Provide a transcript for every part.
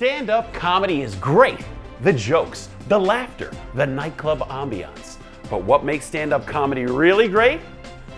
Stand-up comedy is great. The jokes, the laughter, the nightclub ambiance. But what makes stand-up comedy really great?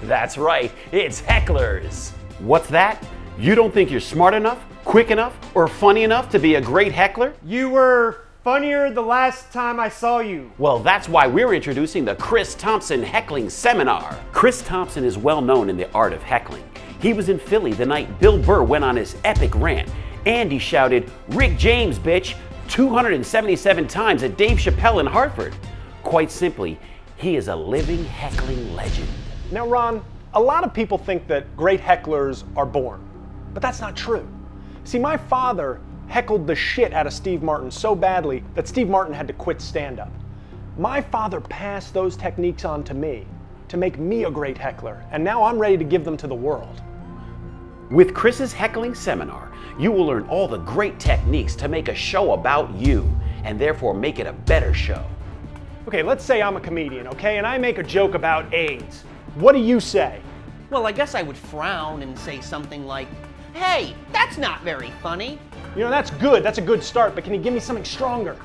That's right, it's hecklers. What's that? You don't think you're smart enough, quick enough, or funny enough to be a great heckler? You were funnier the last time I saw you. Well, that's why we're introducing the Chris Thompson Heckling Seminar. Chris Thompson is well known in the art of heckling. He was in Philly the night Bill Burr went on his epic rant, and he shouted, "Rick James, bitch," 277 times at Dave Chappelle in Hartford. Quite simply, he is a living heckling legend. Now, Ron, a lot of people think that great hecklers are born, but that's not true. See, my father heckled the shit out of Steve Martin so badly that Steve Martin had to quit stand-up. My father passed those techniques on to me to make me a great heckler, and now I'm ready to give them to the world. With Chris's Heckling Seminar, you will learn all the great techniques to make a show about you, and therefore make it a better show. Okay, let's say I'm a comedian, okay, and I make a joke about AIDS. What do you say? Well, I guess I would frown and say something like, "Hey, that's not very funny." You know, that's good, that's a good start, but can you give me something stronger?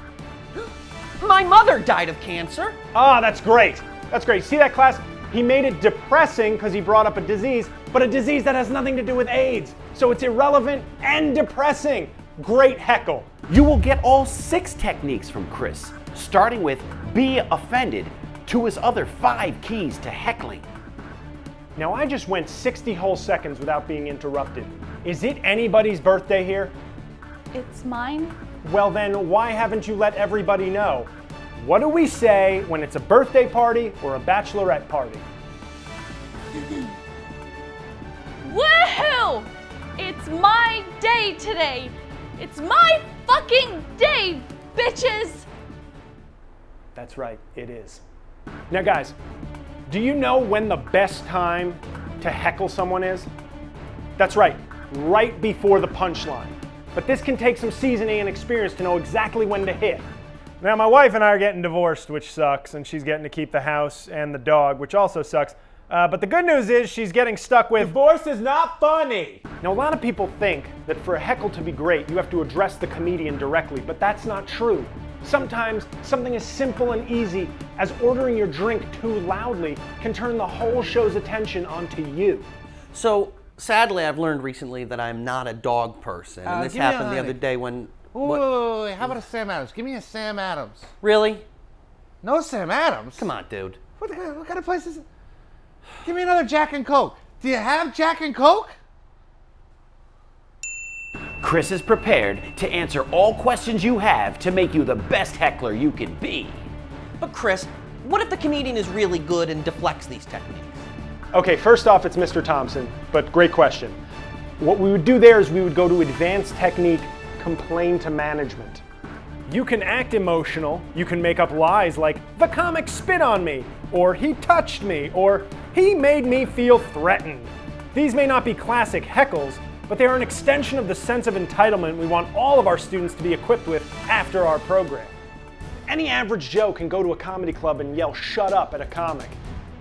My mother died of cancer. Ah, that's great. That's great. See that, class? He made it depressing because he brought up a disease, but a disease that has nothing to do with AIDS. So it's irrelevant and depressing. Great heckle. You will get all 6 techniques from Chris, starting with be offended to his other 5 keys to heckling. Now, I just went 60 whole seconds without being interrupted. Is it anybody's birthday here? It's mine. Well then, why haven't you let everybody know? What do we say when it's a birthday party or a bachelorette party? Woohoo! It's my day today. It's my fucking day, bitches! That's right, it is. Now guys, do you know when the best time to heckle someone is? That's right before the punchline. But this can take some seasoning and experience to know exactly when to hit. Now, my wife and I are getting divorced, which sucks, and she's getting to keep the house and the dog, which also sucks. But the good news is she's getting stuck with divorce is not funny. Now, a lot of people think that for a heckle to be great, you have to address the comedian directly, but that's not true. Sometimes something as simple and easy as ordering your drink too loudly can turn the whole show's attention onto you. So, sadly, I've learned recently that I'm not a dog person, and this happened the other day when... Wait, how about a Sam Adams? Give me a Sam Adams. Really? No Sam Adams? Come on, dude. What kind of place is it? Give me another Jack and Coke. Do you have Jack and Coke? Chris is prepared to answer all questions you have to make you the best heckler you can be. But Chris, what if the comedian is really good and deflects these techniques? Okay, first off, it's Mr. Thompson, but great question. What we would do there is we would go to advanced technique, complain to management. You can act emotional, you can make up lies like, the comic spit on me, or he touched me, or he made me feel threatened. These may not be classic heckles, but they are an extension of the sense of entitlement we want all of our students to be equipped with after our program. Any average Joe can go to a comedy club and yell "shut up" at a comic,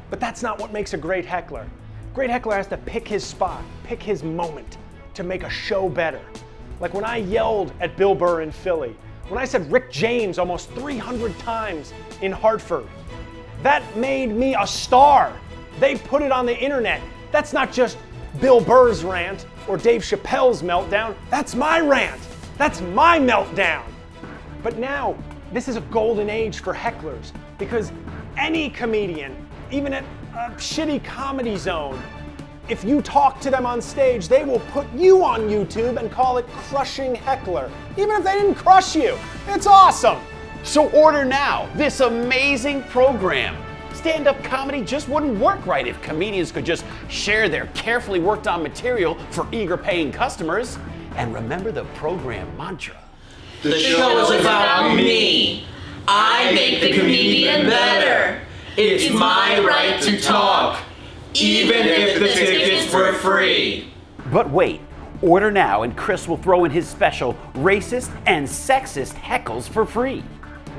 but that's not what makes a great heckler. Great heckler has to pick his spot, pick his moment to make a show better. Like when I yelled at Bill Burr in Philly, when I said Rick James almost 300 times in Hartford. That made me a star. They put it on the internet. That's not just Bill Burr's rant or Dave Chappelle's meltdown. That's my rant. That's my meltdown. But now, this is a golden age for hecklers because any comedian, even at a shitty Comedy Zone, if you talk to them on stage, they will put you on YouTube and call it Crushing Heckler, even if they didn't crush you. It's awesome. So order now this amazing program. Stand-up comedy just wouldn't work right if comedians could just share their carefully worked on material for eager paying customers. And remember the program mantra. The show is about me. I make the comedian better. It's my right to talk, even if the tickets were free. But wait, order now and Chris will throw in his special racist and sexist heckles for free.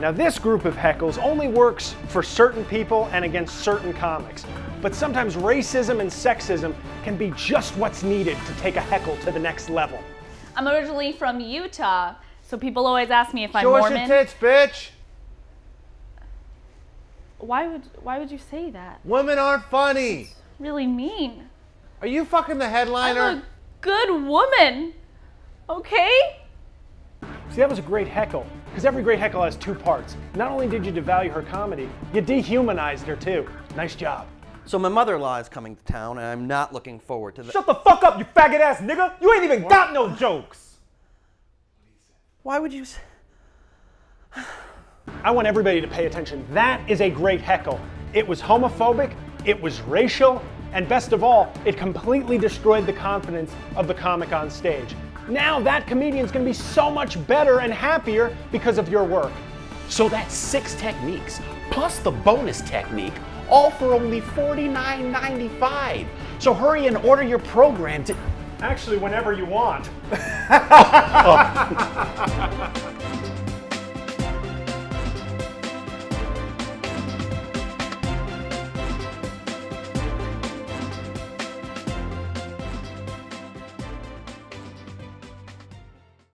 Now this group of heckles only works for certain people and against certain comics. But sometimes racism and sexism can be just what's needed to take a heckle to the next level. I'm originally from Utah, So people always ask me if I'm Show us Mormon. your tits, bitch. Why would you say that? Women aren't funny. Really mean. Are you fucking the headliner? I'm a good woman. Okay? See, that was a great heckle, because every great heckle has two parts. Not only did you devalue her comedy, you dehumanized her too. Nice job. So my mother-in-law is coming to town, and I'm not looking forward to that. Shut the fuck up, you faggot ass nigga! You ain't even got no jokes! Why would you say... I want everybody to pay attention. That is a great heckle. It was homophobic, it was racial, and best of all, it completely destroyed the confidence of the comic on stage. Now that comedian's gonna be so much better and happier because of your work. So that's 6 techniques, plus the bonus technique, all for only $49.95. So hurry and order your program to... Actually, whenever you want.